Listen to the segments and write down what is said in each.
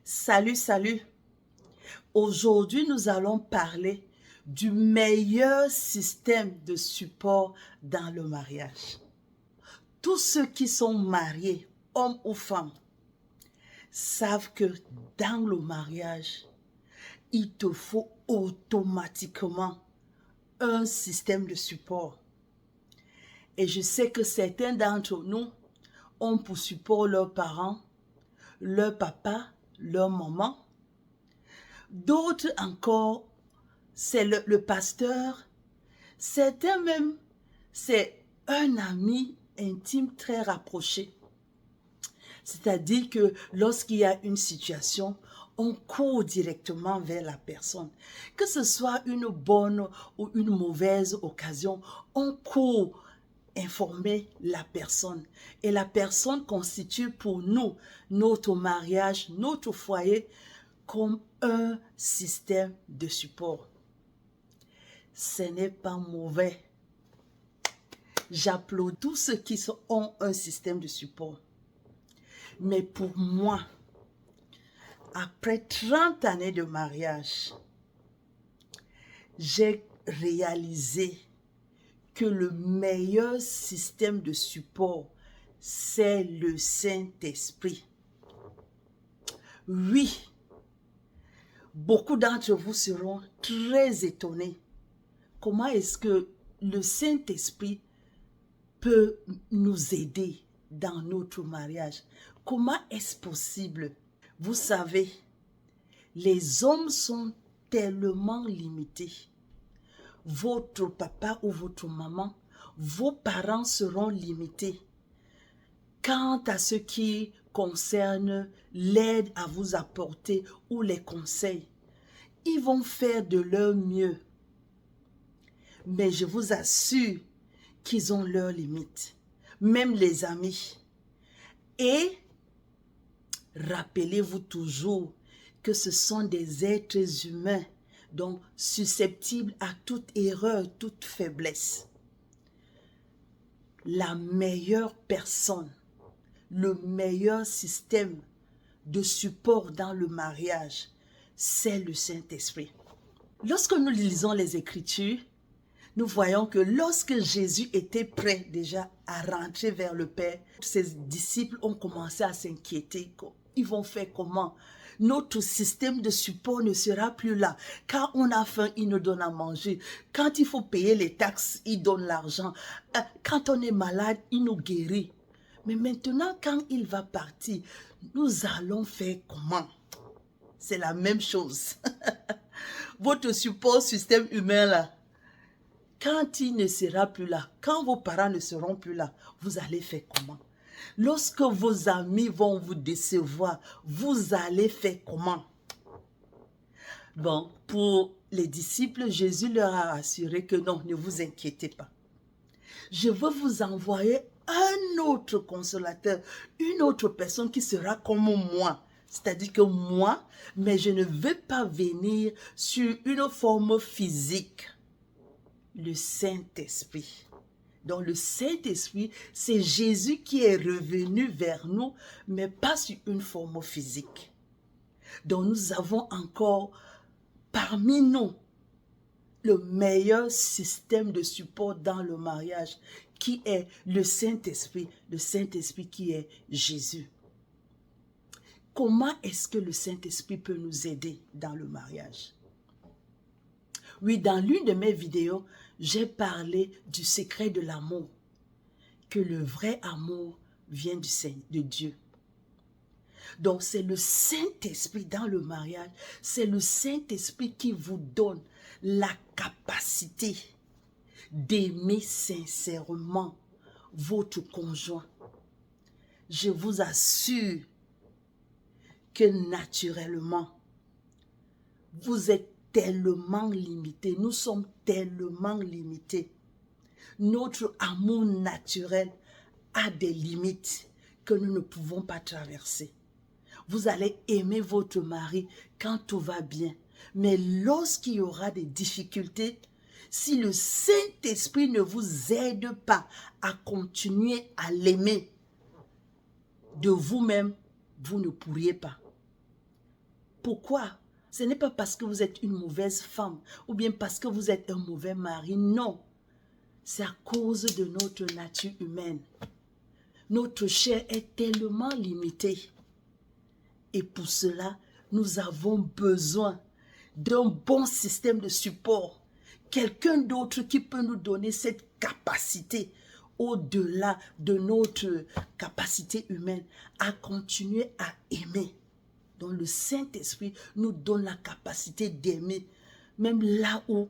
Salut, salut. Aujourd'hui, nous allons parler du meilleur système de support dans le mariage. Tous ceux qui sont mariés, hommes ou femmes, savent que dans le mariage, il te faut automatiquement un système de support. Et je sais que certains d'entre nous ont pour support leurs parents, leur papa, leur maman. D'autres encore, c'est le pasteur. Certains même, c'est un ami intime très rapproché. C'est-à-dire que lorsqu'il y a une situation, on court directement vers la personne. Que ce soit une bonne ou une mauvaise occasion, on court informer la personne. Et la personne constitue pour nous notre mariage, notre foyer, comme un système de support. Ce n'est pas mauvais. J'applaudis tous ceux qui ont un système de support. Mais pour moi, après 30 années de mariage, j'ai réalisé que le meilleur système de support, c'est le Saint-Esprit. Oui, beaucoup d'entre vous seront très étonnés. Comment est-ce que le Saint-Esprit peut nous aider dans notre mariage? Comment est-ce possible? Vous savez, les hommes sont tellement limités. Votre papa ou votre maman, vos parents seront limités. Quant à ce qui concerne l'aide à vous apporter ou les conseils, ils vont faire de leur mieux. Mais je vous assure qu'ils ont leurs limites, même les amis. Et rappelez-vous toujours que ce sont des êtres humains, donc susceptibles à toute erreur, toute faiblesse. La meilleure personne, le meilleur système de support dans le mariage, c'est le Saint-Esprit. Lorsque nous lisons les Écritures, nous voyons que lorsque Jésus était prêt déjà à rentrer vers le Père, ses disciples ont commencé à s'inquiéter. Ils vont faire comment? Notre système de support ne sera plus là. Quand on a faim, il nous donne à manger. Quand il faut payer les taxes, il donne l'argent. Quand on est malade, il nous guérit. Mais maintenant, quand il va partir, nous allons faire comment? C'est la même chose. Votre support système humain là, quand il ne sera plus là, quand vos parents ne seront plus là, vous allez faire comment? Lorsque vos amis vont vous décevoir, vous allez faire comment? Bon, pour les disciples, Jésus leur a assuré que non, ne vous inquiétez pas. Je veux vous envoyer un autre consolateur, une autre personne qui sera comme moi. C'est-à-dire que moi, mais je ne veux pas venir sur une forme physique. Le Saint-Esprit. Donc le Saint-Esprit, c'est Jésus qui est revenu vers nous, mais pas sur une forme physique. Donc nous avons encore parmi nous le meilleur système de support dans le mariage, qui est le Saint-Esprit qui est Jésus. Comment est-ce que le Saint-Esprit peut nous aider dans le mariage? Oui, dans l'une de mes vidéos, j'ai parlé du secret de l'amour, que le vrai amour vient de Dieu. Donc, c'est le Saint-Esprit dans le mariage, c'est le Saint-Esprit qui vous donne la capacité d'aimer sincèrement votre conjoint. Je vous assure que naturellement, vous êtes tellement limité, nous sommes tellement limités. Notre amour naturel a des limites que nous ne pouvons pas traverser. Vous allez aimer votre mari quand tout va bien, mais lorsqu'il y aura des difficultés, si le Saint-Esprit ne vous aide pas à continuer à l'aimer de vous-même, vous ne pourriez pas. Pourquoi? Ce n'est pas parce que vous êtes une mauvaise femme ou bien parce que vous êtes un mauvais mari. Non. C'est à cause de notre nature humaine. Notre chair est tellement limitée. Et pour cela, nous avons besoin d'un bon système de support. Quelqu'un d'autre qui peut nous donner cette capacité au-delà de notre capacité humaine à continuer à aimer. Donc le Saint-Esprit nous donne la capacité d'aimer, même là où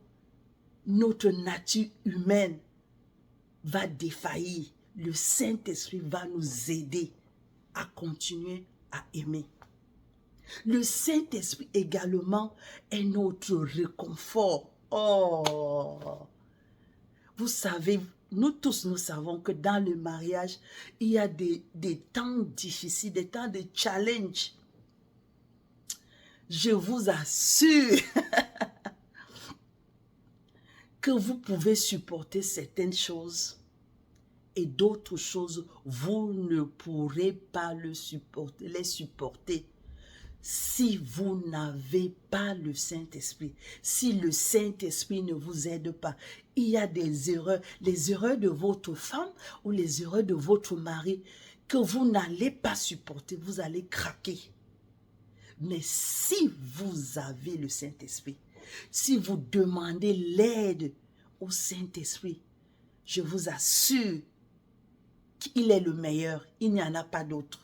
notre nature humaine va défaillir. Le Saint-Esprit va nous aider à continuer à aimer. Le Saint-Esprit également est notre réconfort. Oh! Vous savez, nous tous, nous savons que dans le mariage, il y a des temps difficiles, des temps de challenge. Je vous assure que vous pouvez supporter certaines choses et d'autres choses, vous ne pourrez pas les supporter si vous n'avez pas le Saint-Esprit. Si le Saint-Esprit ne vous aide pas, il y a des erreurs, les erreurs de votre femme ou les erreurs de votre mari que vous n'allez pas supporter, vous allez craquer. Mais si vous avez le Saint-Esprit, si vous demandez l'aide au Saint-Esprit, je vous assure qu'il est le meilleur. Il n'y en a pas d'autre.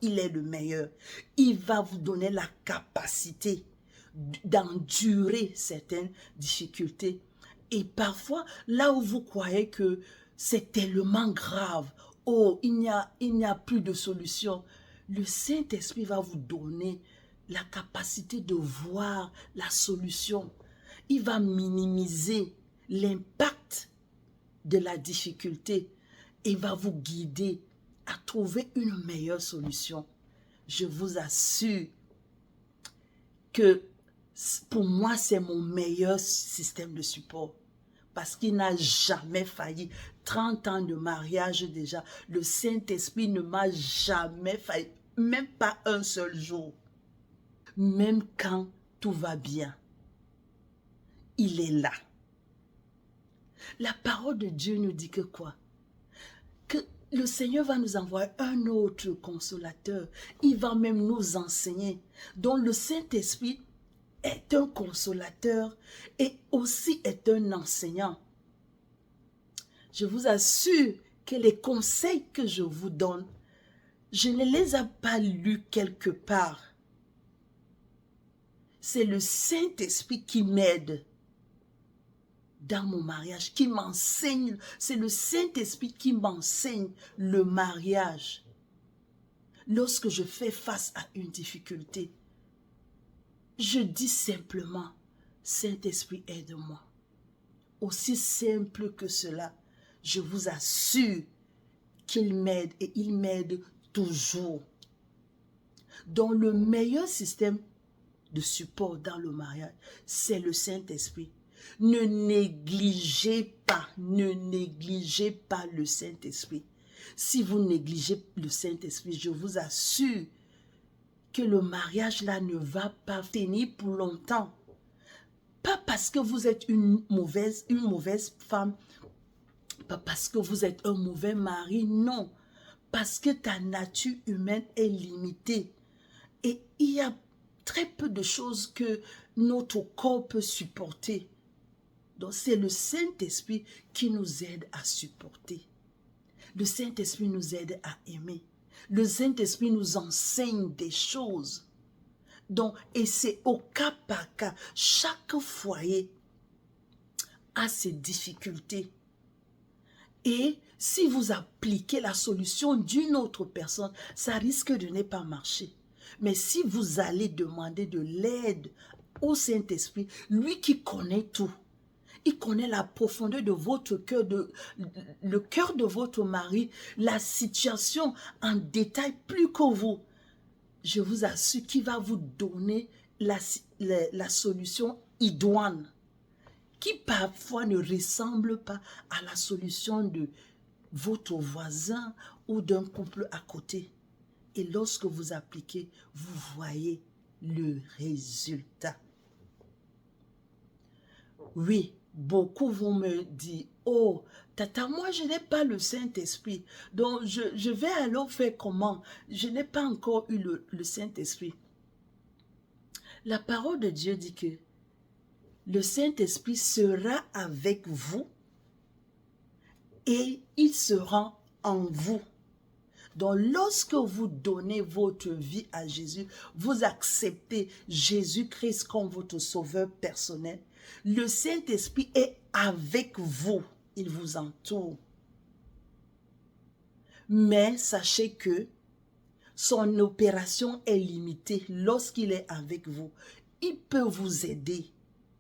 Il est le meilleur. Il va vous donner la capacité d'endurer certaines difficultés. Et parfois, là où vous croyez que c'est tellement grave, oh, il n'y a plus de solution, le Saint-Esprit va vous donner la capacité de voir la solution. Il va minimiser l'impact de la difficulté et va vous guider à trouver une meilleure solution. Je vous assure que pour moi, c'est mon meilleur système de support parce qu'il n'a jamais failli. 30 ans de mariage déjà, le Saint-Esprit ne m'a jamais failli, même pas un seul jour. Même quand tout va bien, il est là. La parole de Dieu nous dit que quoi? Que le Seigneur va nous envoyer un autre consolateur. Il va même nous enseigner. Donc le Saint-Esprit est un consolateur et aussi est un enseignant. Je vous assure que les conseils que je vous donne, je ne les ai pas lus quelque part. C'est le Saint-Esprit qui m'aide dans mon mariage, qui m'enseigne. C'est le Saint-Esprit qui m'enseigne le mariage. Lorsque je fais face à une difficulté, je dis simplement, Saint-Esprit, aide-moi. Aussi simple que cela, je vous assure qu'il m'aide et il m'aide toujours. Donc le meilleur système de support dans le mariage, c'est le Saint-Esprit. Ne négligez pas le Saint-Esprit. Si vous négligez le Saint-Esprit, je vous assure que le mariage là ne va pas tenir pour longtemps. Pas parce que vous êtes une mauvaise femme, pas parce que vous êtes un mauvais mari, non. Parce que ta nature humaine est limitée. Et il y a très peu de choses que notre corps peut supporter. Donc c'est le Saint-Esprit qui nous aide à supporter. Le Saint-Esprit nous aide à aimer. Le Saint-Esprit nous enseigne des choses. Donc, et c'est au cas par cas. Chaque foyer a ses difficultés. Et si vous appliquez la solution d'une autre personne, ça risque de ne pas marcher. Mais si vous allez demander de l'aide au Saint-Esprit, lui qui connaît tout, il connaît la profondeur de votre cœur, le cœur de votre mari, la situation en détail plus que vous. Je vous assure qu'il va vous donner la solution idoine, qui parfois ne ressemble pas à la solution de votre voisin ou d'un couple à côté. Et lorsque vous appliquez, vous voyez le résultat. Oui, beaucoup vont me dire, oh, tata, moi je n'ai pas le Saint-Esprit, donc je vais alors faire comment? Je n'ai pas encore eu le Saint-Esprit. La parole de Dieu dit que le Saint-Esprit sera avec vous et il sera en vous. Donc, lorsque vous donnez votre vie à Jésus, vous acceptez Jésus-Christ comme votre sauveur personnel, le Saint-Esprit est avec vous. Il vous entoure. Mais sachez que son opération est limitée lorsqu'il est avec vous. Il peut vous aider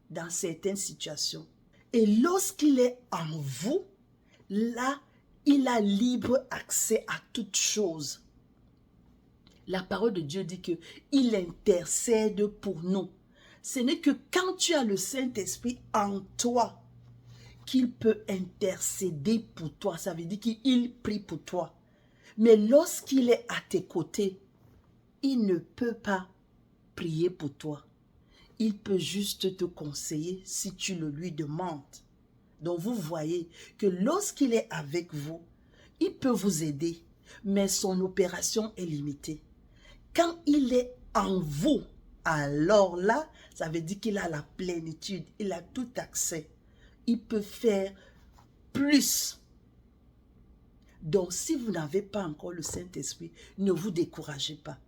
dans certaines situations. Et lorsqu'il est en vous, là, il a libre accès à toutes choses. La parole de Dieu dit qu'il intercède pour nous. Ce n'est que quand tu as le Saint-Esprit en toi qu'il peut intercéder pour toi. Ça veut dire qu'il prie pour toi. Mais lorsqu'il est à tes côtés, il ne peut pas prier pour toi. Il peut juste te conseiller si tu le lui demandes. Donc vous voyez que lorsqu'il est avec vous, il peut vous aider, mais son opération est limitée. Quand il est en vous, alors là, ça veut dire qu'il a la plénitude, il a tout accès. Il peut faire plus. Donc si vous n'avez pas encore le Saint-Esprit, ne vous découragez pas.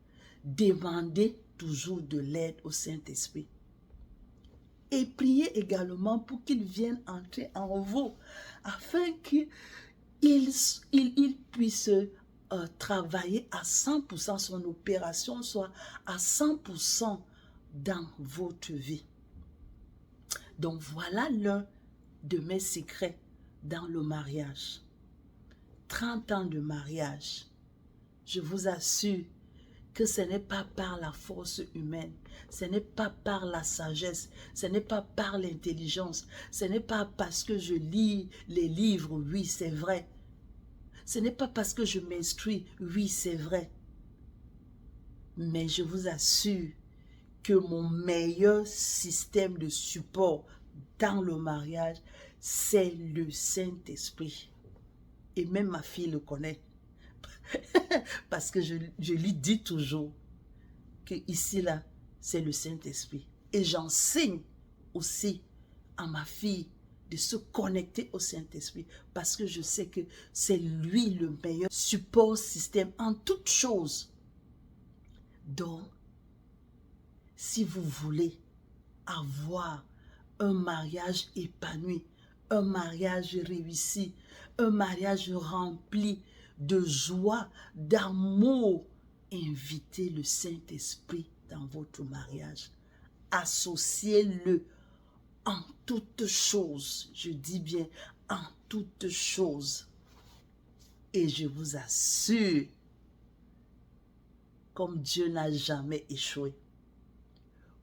Demandez toujours de l'aide au Saint-Esprit. Et priez également pour qu'il vienne entrer en vous, afin qu'il puisse travailler à 100%, son opération soit à 100% dans votre vie. Donc voilà l'un de mes secrets dans le mariage. 30 ans de mariage, je vous assure que ce n'est pas par la force humaine, ce n'est pas par la sagesse, ce n'est pas par l'intelligence, ce n'est pas parce que je lis les livres, oui c'est vrai. Ce n'est pas parce que je m'instruis, oui c'est vrai. Mais je vous assure que mon meilleur système de support dans le mariage, c'est le Saint-Esprit. Et même ma fille le connaît. Parce que je lui dis toujours que ici, là, c'est le Saint-Esprit. Et j'enseigne aussi à ma fille de se connecter au Saint-Esprit parce que je sais que c'est lui le meilleur support système en toutes choses. Donc, si vous voulez avoir un mariage épanoui, un mariage réussi, un mariage rempli de joie, d'amour, invitez le Saint-Esprit dans votre mariage. Associez-le en toutes choses. Je dis bien en toutes choses. Et je vous assure, comme Dieu n'a jamais échoué,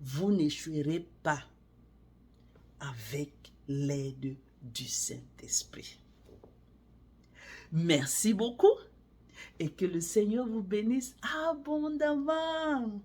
vous n'échouerez pas avec l'aide du Saint-Esprit. Merci beaucoup et que le Seigneur vous bénisse abondamment.